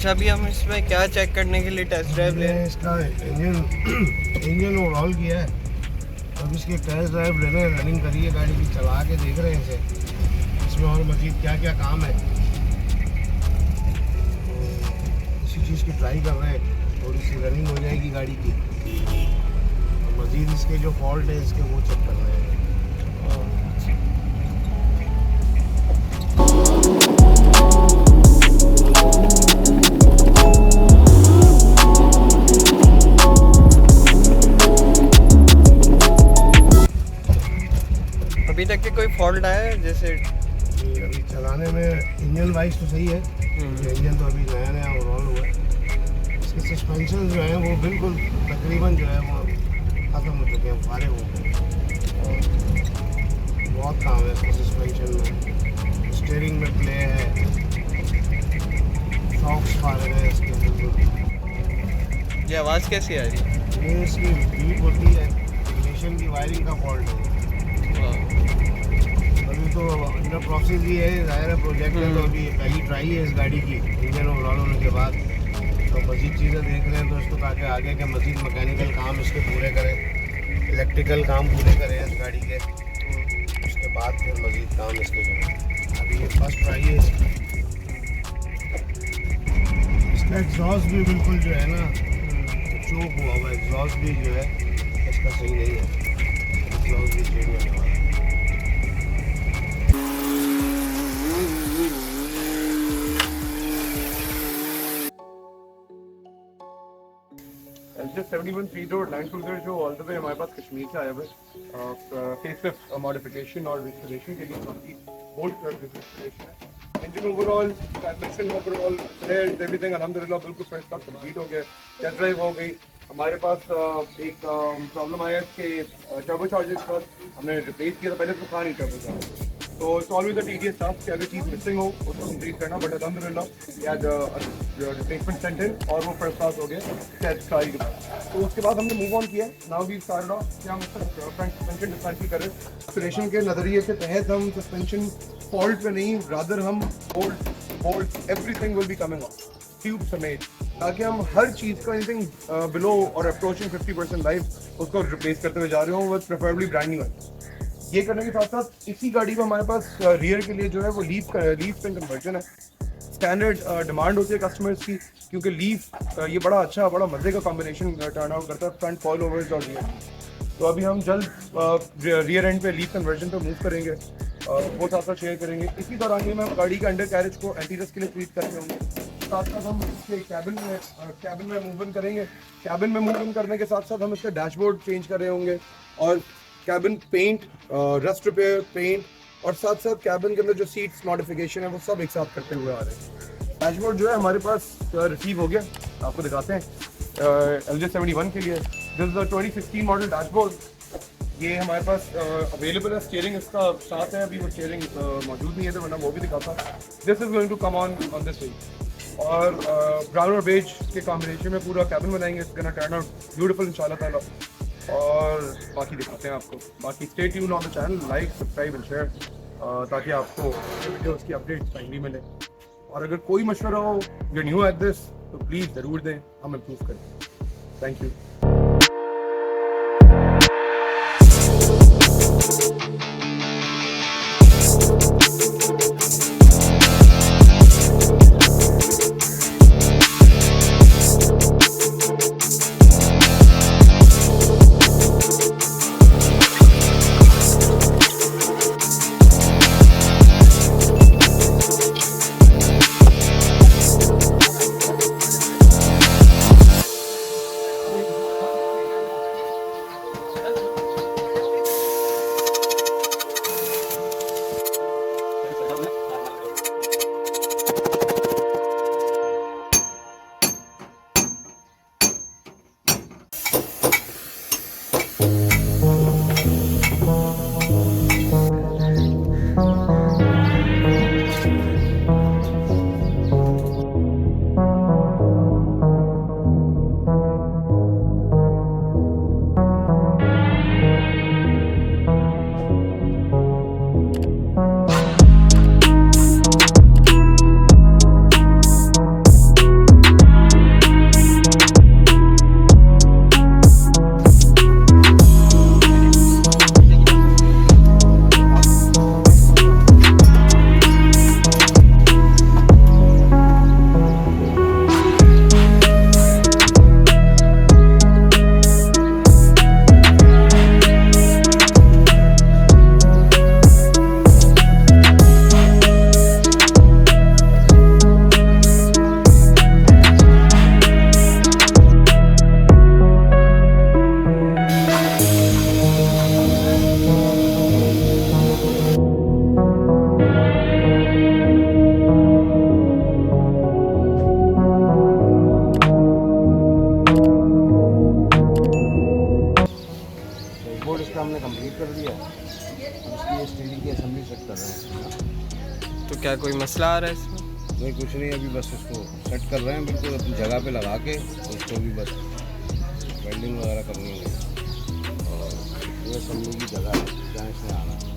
अच्छा, अभी हम इसमें क्या चेक करने के लिए टेस्ट ड्राइव ले रहे हैं? इसका इंजन ओवरऑल किया है, अब इसके टेस्ट ड्राइव ले रहे हैं, रनिंग करिए गाड़ी की, चला के देख रहे हैं इसे, इसमें और मजीद क्या क्या काम है इसी चीज़ की ट्राई कर रहे हैं। थोड़ी सी रनिंग हो जाएगी गाड़ी की, और मजीद इसके जो फॉल्ट है इसके वो चेक कर रहे हैं। अभी तक के कोई फॉल्ट आया है जैसे? अभी चलाने में इंजन वाइज तो सही है, इंजन तो अभी नया नया ओवरऑल हुआ है। इसके सस्पेंशन जो है वो बिल्कुल तकरीबन जो है वो ख़त्म हो चुके हैं, फारे हो गए। बहुत काम है इसके सस्पेंशन में, स्टीयरिंग में प्ले है, शॉक्स फारे हैं इसके बिल्कुल। ये आवाज़ कैसी आ रही है? ये इसकी बीप होती है, इग्निशन की वायरिंग का फॉल्ट है। अभी तो अंडर प्रोसेस ही है, ज़ाहिर है प्रोजेक्ट है, तो अभी पहली ट्राई है इस गाड़ी की इंजन ओवरऑल होने के बाद। तो मज़ीद चीज़ें देख रहे हैं तो इसको ताकि आगे के मज़ीद मैकेनिकल काम इसके पूरे करें, इलेक्ट्रिकल काम पूरे करें इस गाड़ी के, उसके बाद फिर मज़ीद काम इसके करें। अभी ये फर्स्ट ट्राई है इसकी। इसका एग्जॉस्ट भी बिल्कुल जो है ना चोक हुआ हुआ, एग्जॉस्ट भी जो है इसका सही नहीं है, एग्जॉस्ट भी चेंज होने वाला है। LJ71 3 डोर लैंड क्रूजर जो ऑल द वे हमारे पास कश्मीर से आया हुआ है, फेसलिफ्ट मॉडिफिकेशन और रिस्टोरेशन के लिए काफी बोल्ड रिस्टोरेशन है। Engine overall, transmission overall, फ्लेयर्स, everything अल्हम्दुलिल्लाह बिल्कुल फर्स्ट क्लास कंप्लीट हो गया, टेस्ट ड्राइव हो गई। हमारे पास एक प्रॉब्लम आया कि टर्बो चार्जर्स पर हमने रिप्लेस किया था, पहले तो था नहीं टर्बो चार्जर, तो it's always a tedious task कि अगर चीज़ मिसिंग हो उसको कंप्लीट करना, बट अल्हम्दुलिल्लाह रिप्लेसमेंट सेंट इन और वो फर्स्ट क्लास हो गया टेस्ट ट्राई के बाद। तो उसके बाद हमने मूव ऑन किया, नाउ वी स्टार्टेड ऑफ कि हम फ्रंट सस्पेंशन डिस्पेंशन करें। ऑपरेशन के नज़रिए से तहत हम सस्पेंशन फॉल्ट पे नहीं, रादर हम bolt everything will be coming of tube समेत, ताकि हम हर चीज़ का एनीथिंग बिलो और अप्रोचिंग 50% लाइफ उसको रिप्लेस करते हुए जा रहे हो, विद प्रेफरेबली ब्रांड न्यू है। ये करने के साथ साथ इसी गाड़ी में हमारे पास रियर के लिए जो है वो लीफ पिन कन्वर्जन है। स्टैंडर्ड डिमांड होती है कस्टमर्स की, क्योंकि लीफ ये बड़ा अच्छा, बड़ा मज़े का कॉम्बिनेशन टर्न आउट करता है, फ्रंट फॉल ओवर्स और रियर। तो अभी हम जल्द रियर एंड पे लीफ कन्वर्जन पे मूव करेंगे, वो साथ साथ शेयर करेंगे। इसी दौरान में हम गाड़ी के अंडर कैरेज को एंटीरस के लिए ट्रीट करते होंगे, साथ साथ हम इसके कैबिन में मूव इन करेंगे। कैबिन में मूव इन करने के साथ साथ हम इसका डैशबोर्ड चेंज कर रहे होंगे, और cabin paint, rust repair, paint, और साथ साथ कैबिन के अंदर जो सीट्स मॉडिफिकेशन है वो सब एक साथ करते हुए आ रहे हैं। डैशबोर्ड जो है हमारे पास रिसीव हो गया, आपको दिखाते हैं LJ71 के लिए। दिस इज 2016 मॉडल डैशबोर्ड, ये हमारे पास अवेलेबल है। स्टीयरिंग इसका साथ है, अभी वो स्टीयरिंग मौजूद नहीं है तो वरना वो भी दिखाता। This is going to come on this week, और ब्राउन और बेज के कॉम्बिनेशन में पूरा कैबिन बनाएंगे, it's gonna turn out beautiful इंशाल्लाह ताला। और बाकी दिखाते हैं आपको। बाकी stay tune on the channel, like, subscribe and share, ताकि आपको वीडियोस की अपडेट्स टाइमली मिले। और अगर कोई मशवरा हो, यू न्यू एट दिस, तो प्लीज़ ज़रूर दें, हम इम्प्रूव करें। Thank you. इसका हमने कंप्लीट कर दिया। अब इसकी स्टीयरिंग की असेंबली सेट कर रहे हैं। तो क्या कोई मसला आ रहा है इसमें? नहीं, कुछ नहीं, अभी बस इसको सेट कर रहे हैं बिल्कुल अपनी जगह पे लगा के। इसको भी बस वेल्डिंग वगैरह करनी है और ये असेंबली की जगह है जहाँ इसमें आना है।